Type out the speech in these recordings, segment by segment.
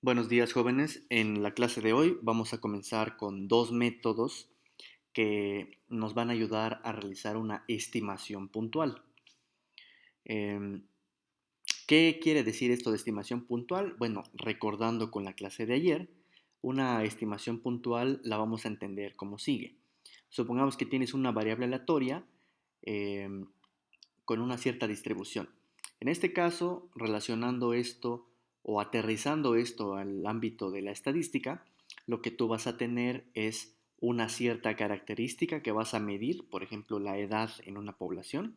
Buenos días, jóvenes. En la clase de hoy vamos a comenzar con dos métodos que nos van a ayudar a realizar una estimación puntual. Em, ¿Qué quiere decir esto de estimación puntual? Bueno, recordando con la clase de ayer, una estimación puntual la vamos a entender como sigue. Supongamos que tienes una variable aleatoria em, con una cierta distribución. En este caso, relacionando esto o aterrizando esto al ámbito de la estadística, lo que tú vas a tener es una cierta característica que vas a medir, por ejemplo, la edad en una población,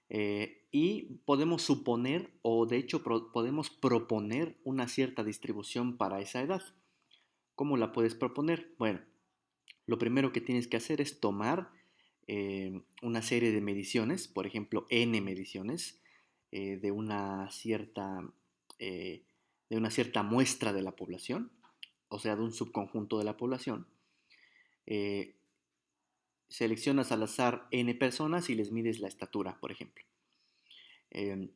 y podemos suponer o de hecho podemos proponer una cierta distribución para esa edad. ¿Cómo la puedes proponer? Bueno, lo primero que tienes que hacer es tomar una serie de mediciones, por ejemplo, n mediciones de, eh, de una cierta muestra de la población, o sea, de un subconjunto de la población. Eh, Seleccionas al azar n personas y les mides la estatura, por ejemplo. Eh,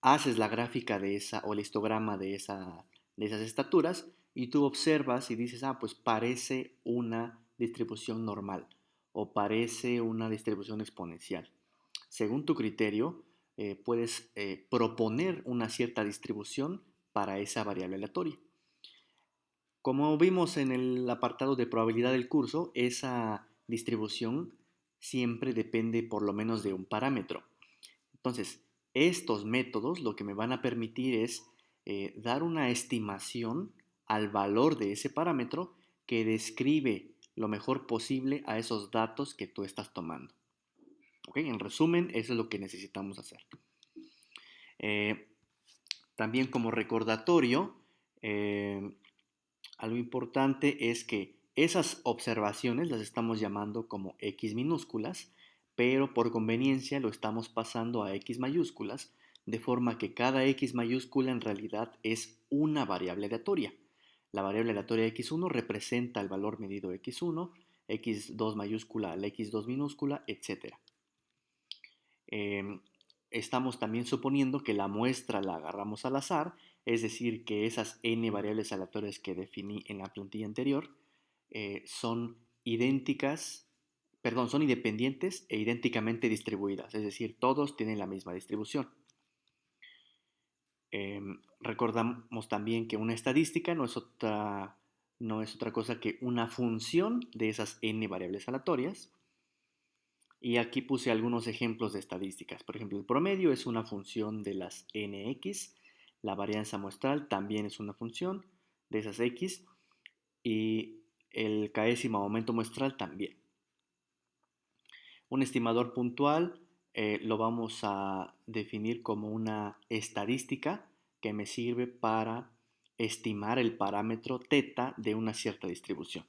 Haces la gráfica de esa o el histograma de esas estaturas y tú observas y dices, ah, pues parece una distribución normal o parece una distribución exponencial. Según tu criterio, puedes proponer una cierta distribución para esa variable aleatoria. Como vimos en el apartado de probabilidad del curso, esa distribución siempre depende por lo menos de un parámetro. Entonces, estos métodos lo que me van a permitir es dar una estimación al valor de ese parámetro que describe lo mejor posible a esos datos que tú estás tomando. ¿Ok? En resumen, eso es lo que necesitamos hacer. Eh, También como recordatorio, eh, algo importante es que esas observaciones las estamos llamando como X minúsculas, pero por conveniencia lo estamos pasando a X mayúsculas, de forma que cada X mayúscula en realidad es una variable aleatoria. La variable aleatoria x1 representa el valor medido x1, x2 mayúscula al x2 minúscula, etc. Eh, Estamos también suponiendo que la muestra la agarramos al azar, es decir, que esas n variables aleatorias que definí en la plantilla anterior son idénticas, perdón, son independientes e idénticamente distribuidas, es decir, todos tienen la misma distribución. Recordamos también que una estadística no es otra cosa que una función de esas n variables aleatorias. Y aquí puse algunos ejemplos de estadísticas. Por ejemplo, el promedio es una función de las nx, la varianza muestral también es una función de esas x y el késimo aumento muestral también. Un estimador puntual lo vamos a definir como una estadística que me sirve para estimar el parámetro teta de una cierta distribución.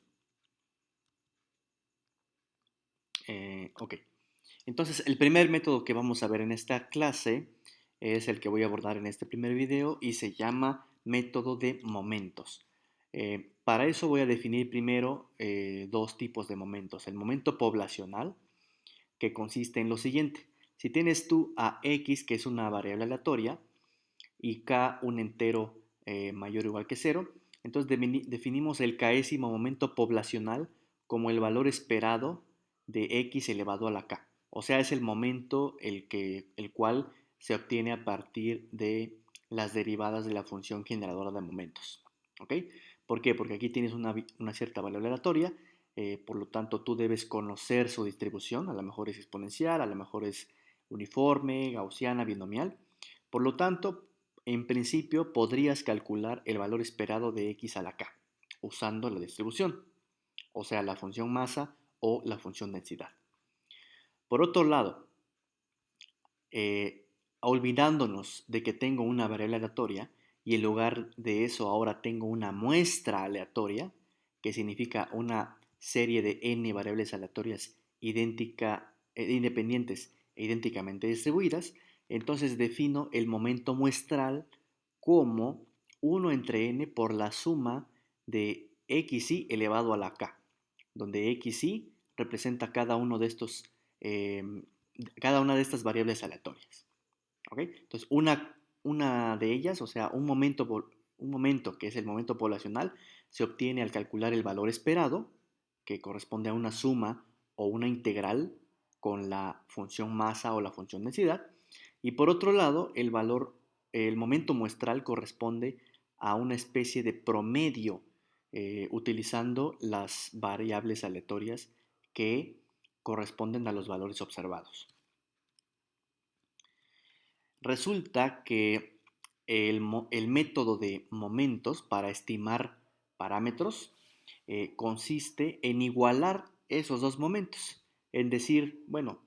Ok. Entonces, el primer método que vamos a ver en esta clase es el que voy a abordar en este primer video y se llama método de momentos. Para eso voy a definir primero dos tipos de momentos. El momento poblacional, que consiste en lo siguiente. Si tienes tú a x, que es una variable aleatoria, y k un entero mayor o igual que cero, entonces definimos el késimo momento poblacional como el valor esperado de x elevado a la k. O sea, es el momento el cual se obtiene a partir de las derivadas de la función generadora de momentos. ¿Ok? ¿Por qué? Porque aquí tienes una cierta variable aleatoria, por lo tanto tú debes conocer su distribución, a lo mejor es exponencial, a lo mejor es uniforme, gaussiana, binomial. Por lo tanto, en principio podrías calcular el valor esperado de x a la k usando la distribución, o sea, la función masa o la función densidad. Por otro lado, eh, olvidándonos de que tengo una variable aleatoria y en lugar de eso ahora tengo una muestra aleatoria, que significa una serie de n variables aleatorias independientes e idénticamente distribuidas, entonces defino el momento muestral como 1 entre n por la suma de xi elevado a la k, donde xi representa eh, cada una de estas variables aleatorias. ¿Ok? Entonces, una de ellas, o sea, un momento un momento, que es el momento poblacional, se obtiene al calcular el valor esperado, que corresponde a una suma o una integral con la función masa o la función densidad. Y por otro lado, el momento muestral corresponde a una especie de promedio utilizando las variables aleatorias que corresponden a los valores observados. Resulta que el método de momentos para estimar parámetros consiste en igualar esos dos momentos. En decir, bueno,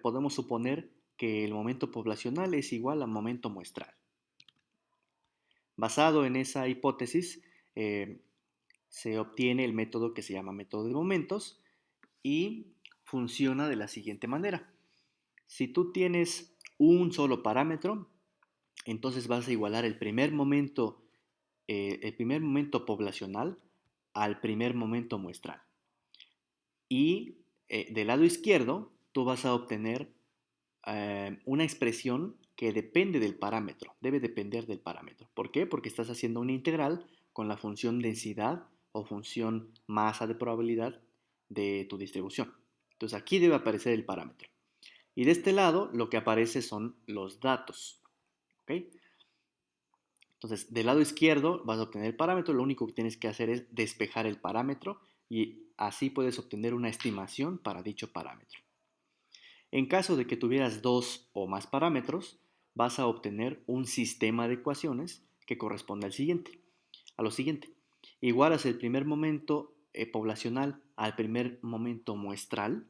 podemos suponer que el momento poblacional es igual al momento muestral. Basado en esa hipótesis, se obtiene el método que se llama método de momentos y funciona de la siguiente manera. Si tú tienes un solo parámetro, entonces vas a igualar el primer momento poblacional al primer momento muestral. Y del lado izquierdo, tú vas a obtener una expresión que depende del parámetro, debe depender del parámetro. ¿Por qué? Porque estás haciendo una integral con la función densidad o función masa de probabilidad de tu distribución. Entonces aquí debe aparecer el parámetro. Y de este lado lo que aparece son los datos. ¿Ok? Entonces, del lado izquierdo vas a obtener el parámetro, lo único que tienes que hacer es despejar el parámetro y así puedes obtener una estimación para dicho parámetro. En caso de que tuvieras dos o más parámetros, vas a obtener un sistema de ecuaciones que corresponde a lo siguiente. Igualas el primer momento poblacional al primer momento muestral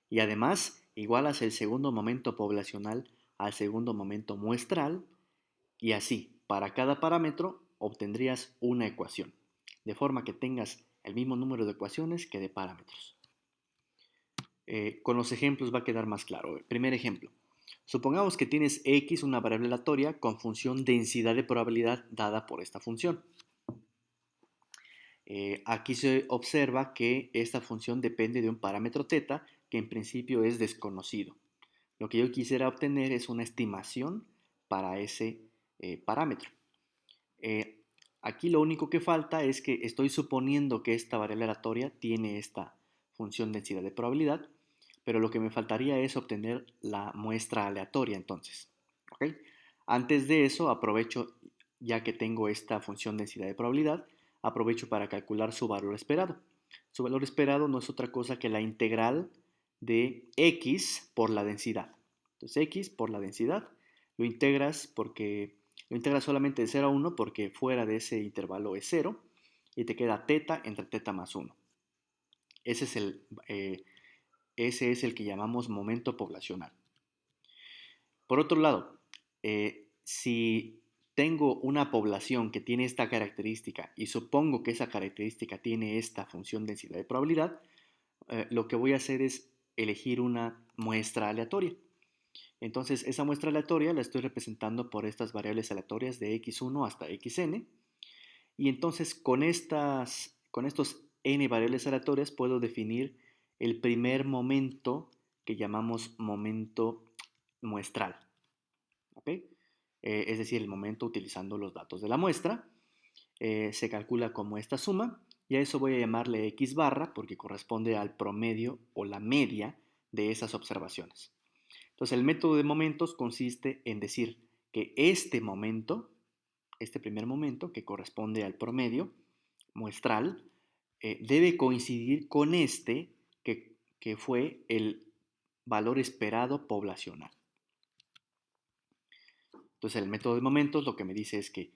y además igualas el segundo momento poblacional al segundo momento muestral y así, para cada parámetro obtendrías una ecuación, de forma que tengas el mismo número de ecuaciones que de parámetros. Con los ejemplos va a quedar más claro. Primer ejemplo. Supongamos que tienes x, una variable aleatoria, con función densidad de probabilidad dada por esta función. Aquí se observa que esta función depende de un parámetro θ que en principio es desconocido. Lo que yo quisiera obtener es una estimación para ese parámetro. Aquí lo único que falta es que estoy suponiendo que esta variable aleatoria tiene esta función densidad de probabilidad, pero lo que me faltaría es obtener la muestra aleatoria entonces. ¿Okay? Antes de eso aprovecho, ya que tengo esta función densidad de probabilidad, aprovecho para calcular su valor esperado. Su valor esperado no es otra cosa que la integral de x por la densidad. Entonces x por la densidad lo integras solamente de 0 a 1 porque fuera de ese intervalo es 0 y te queda θ entre θ más 1. Ese es el que llamamos momento poblacional. Por otro lado, si tengo una población que tiene esta característica y supongo que esa característica tiene esta función densidad de probabilidad, lo que voy a hacer es elegir una muestra aleatoria. Entonces, esa muestra aleatoria la estoy representando por estas variables aleatorias de x1 hasta xn. Y entonces, con estos n variables aleatorias puedo definir el primer momento que llamamos momento muestral. ¿Ok? Es decir, el momento utilizando los datos de la muestra. Se calcula como esta suma y a eso voy a llamarle x barra porque corresponde al promedio o la media de esas observaciones. Entonces el método de momentos consiste en decir que este momento, este primer momento que corresponde al promedio muestral, debe coincidir con este que fue el valor esperado poblacional. Entonces el método de momentos lo que me dice es que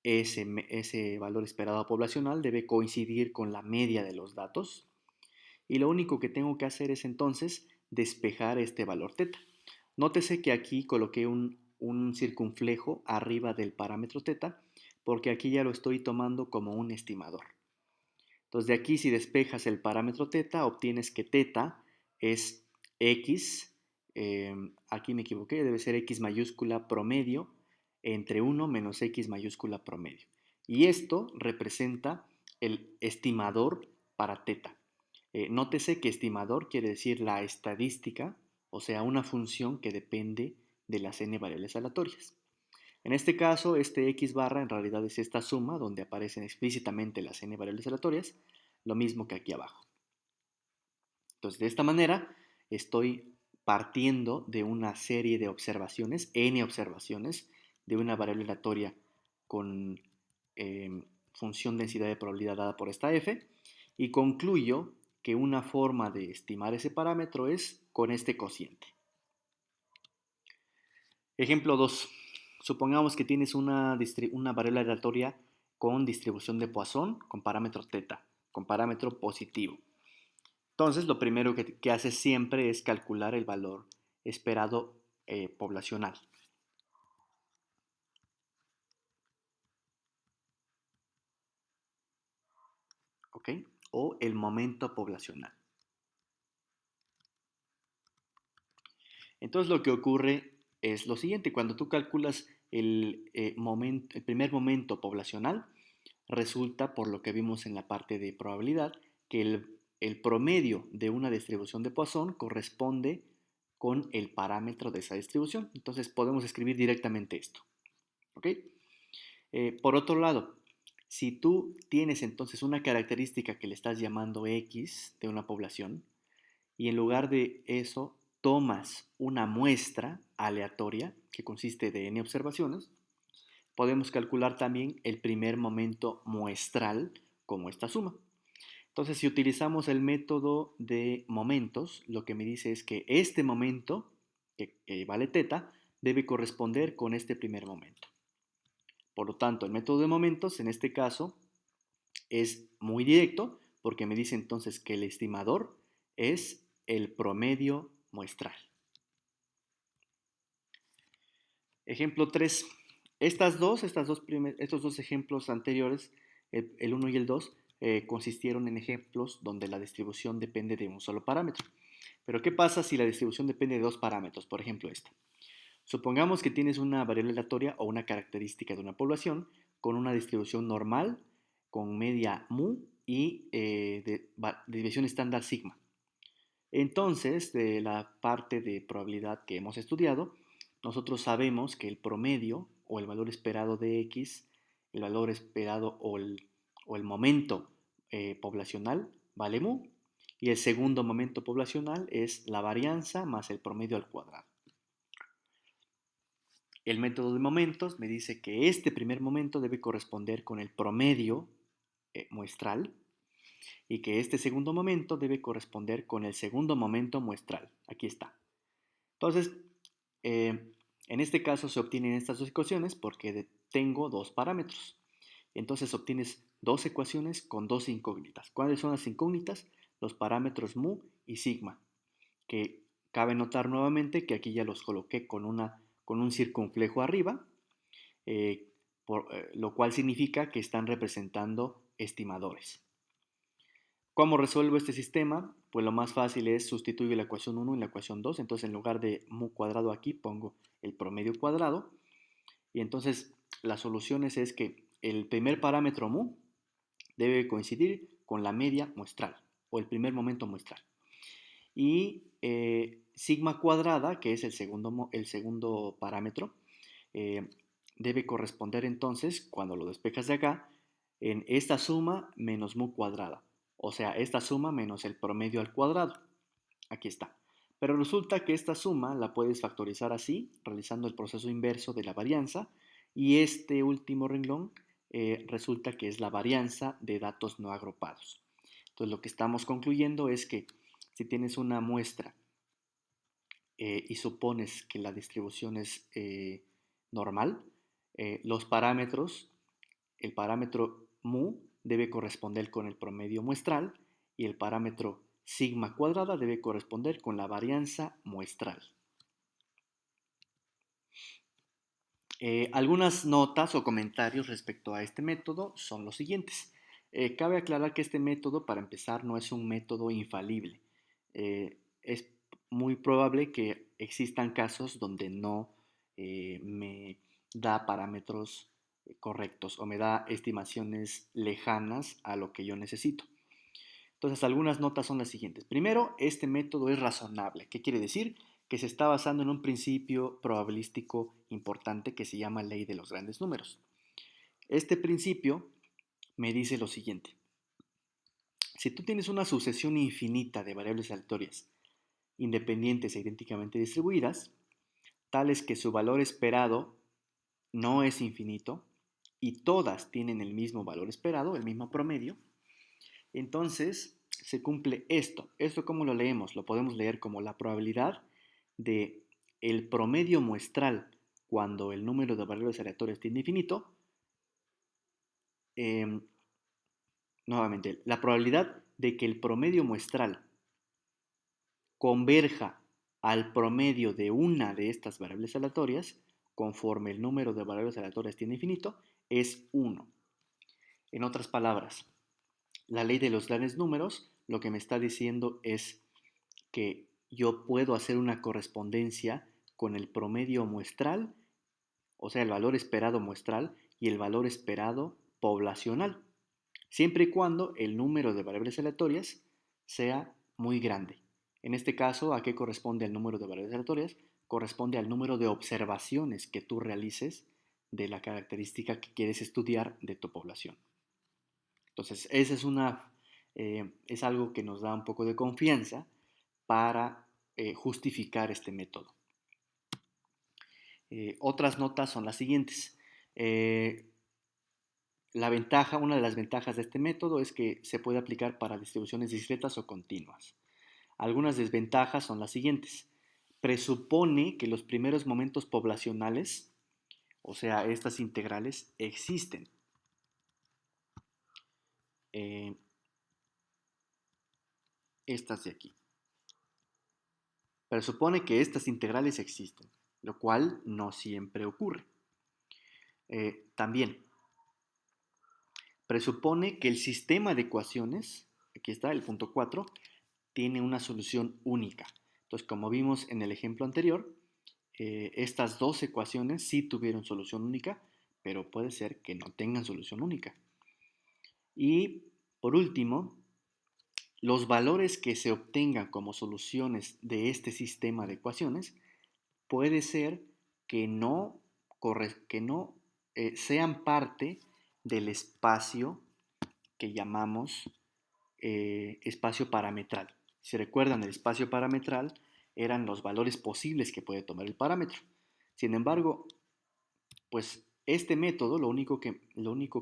ese valor esperado poblacional debe coincidir con la media de los datos y lo único que tengo que hacer es entonces despejar este valor θ. Nótese que aquí coloqué un circunflejo arriba del parámetro θ porque aquí ya lo estoy tomando como un estimador. Entonces de aquí si despejas el parámetro θ obtienes que θ es x, aquí me equivoqué, debe ser x mayúscula promedio entre 1 menos x mayúscula promedio. Y esto representa el estimador para θ. Nótese que estimador quiere decir la estadística, o sea, una función que depende de las n variables aleatorias. En este caso, este x barra en realidad es esta suma donde aparecen explícitamente las n variables aleatorias, lo mismo que aquí abajo. Entonces, de esta manera, estoy partiendo de una serie de observaciones, n observaciones, de una variable aleatoria con función densidad de probabilidad dada por esta f, y concluyo que una forma de estimar ese parámetro es con este cociente. Ejemplo 2. Supongamos que tienes una variable aleatoria con distribución de Poisson con parámetro θ, con parámetro positivo. Entonces, lo primero que haces siempre es calcular el valor esperado poblacional. ¿Ok? O el momento poblacional. Entonces, lo que ocurre es lo siguiente. Cuando tú calculas el primer momento poblacional, resulta, por lo que vimos en la parte de probabilidad, que el promedio de una distribución de Poisson corresponde con el parámetro de esa distribución. Entonces podemos escribir directamente esto. ¿Ok? Por otro lado, si tú tienes entonces una característica que le estás llamando X de una población y en lugar de eso tomas una muestra aleatoria que consiste de n observaciones, podemos calcular también el primer momento muestral como esta suma. Entonces, si utilizamos el método de momentos, lo que me dice es que este momento, que vale θ, debe corresponder con este primer momento. Por lo tanto, el método de momentos, en este caso, es muy directo porque me dice entonces que el estimador es el promedio muestral. Ejemplo 3. Estos dos ejemplos anteriores, el 1 y el 2, consistieron en ejemplos donde la distribución depende de un solo parámetro. Pero ¿qué pasa si la distribución depende de dos parámetros? Por ejemplo, esta. Supongamos que tienes una variable aleatoria o una característica de una población con una distribución normal, con media mu y de desviación estándar sigma. Entonces, de la parte de probabilidad que hemos estudiado, nosotros sabemos que el promedio o el valor esperado de x, el valor esperado o el momento poblacional vale mu, y el segundo momento poblacional es la varianza más el promedio al cuadrado. El método de momentos me dice que este primer momento debe corresponder con el promedio muestral y que este segundo momento debe corresponder con el segundo momento muestral. Aquí está. Entonces, en este caso se obtienen estas dos ecuaciones porque tengo dos parámetros. Entonces obtienes dos ecuaciones con dos incógnitas. ¿Cuáles son las incógnitas? Los parámetros mu y sigma, que cabe notar nuevamente que aquí ya los coloqué con un circunflejo arriba, lo cual significa que están representando estimadores. ¿Cómo resuelvo este sistema? Pues lo más fácil es sustituir la ecuación 1 en la ecuación 2. Entonces, en lugar de mu cuadrado aquí, pongo el promedio cuadrado. Y entonces, las soluciones es que el primer parámetro mu debe coincidir con la media muestral o el primer momento muestral. Y sigma cuadrada, que es el segundo parámetro, debe corresponder entonces, cuando lo despejas de acá, en esta suma menos mu cuadrada. O sea, esta suma menos el promedio al cuadrado. Aquí está. Pero resulta que esta suma la puedes factorizar así, realizando el proceso inverso de la varianza, y este último renglón resulta que es la varianza de datos no agrupados. Entonces lo que estamos concluyendo es que si tienes una muestra y supones que la distribución es normal, los parámetros, el parámetro mu debe corresponder con el promedio muestral y el parámetro sigma cuadrada debe corresponder con la varianza muestral. Algunas notas o comentarios respecto a este método son los siguientes. Cabe aclarar que este método, para empezar, no es un método infalible. Es muy probable que existan casos donde no me da parámetros correctos o me da estimaciones lejanas a lo que yo necesito. Entonces, algunas notas son las siguientes. Primero, este método es razonable. ¿Qué quiere decir? que se está basando en un principio probabilístico importante que se llama ley de los grandes números. Este principio me dice lo siguiente. Si tú tienes una sucesión infinita de variables aleatorias independientes e idénticamente distribuidas, tales que su valor esperado no es infinito y todas tienen el mismo valor esperado, el mismo promedio, entonces se cumple esto. ¿Esto cómo lo leemos? Lo podemos leer como la probabilidad de el promedio muestral cuando el número de variables aleatorias tiende a infinito. eh, Nuevamente, la probabilidad de que el promedio muestral converja al promedio de una de estas variables aleatorias conforme el número de variables aleatorias tiende a infinito es 1. En otras palabras, la ley de los grandes números lo que me está diciendo es que yo puedo hacer una correspondencia con el promedio muestral, o sea, el valor esperado muestral y el valor esperado poblacional, siempre y cuando el número de variables aleatorias sea muy grande. En este caso, ¿a qué corresponde el número de variables aleatorias? Corresponde al número de observaciones que tú realices de la característica que quieres estudiar de tu población. Entonces, esa es algo que nos da un poco de confianza para justificar este método. Otras notas son las siguientes. Una de las ventajas de este método es que se puede aplicar para distribuciones discretas o continuas. Algunas desventajas son las siguientes. Presupone que los primeros momentos poblacionales, o sea, estas integrales, existen. Eh, Estas de aquí. Presupone que estas integrales existen, lo cual no siempre ocurre. También presupone que el sistema de ecuaciones, aquí está el punto 4, tiene una solución única. Entonces, como vimos en el ejemplo anterior, estas dos ecuaciones sí tuvieron solución única, pero puede ser que no tengan solución única. Y por último, los valores que se obtengan como soluciones de este sistema de ecuaciones puede ser que no sean parte del espacio que llamamos espacio parametral. Si recuerdan, el espacio parametral eran los valores posibles que puede tomar el parámetro. Sin embargo, pues este método lo único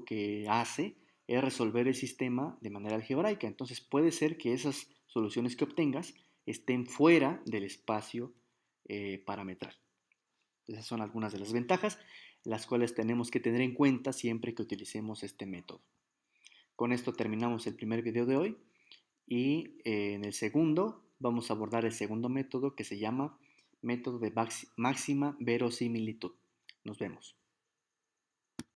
que hace es resolver el sistema de manera algebraica. Entonces puede ser que esas soluciones que obtengas estén fuera del espacio parametral. Esas son algunas de las ventajas, las cuales tenemos que tener en cuenta siempre que utilicemos este método. Con esto terminamos el primer video de hoy y en el segundo vamos a abordar el segundo método que se llama método de máxima verosimilitud. Nos vemos.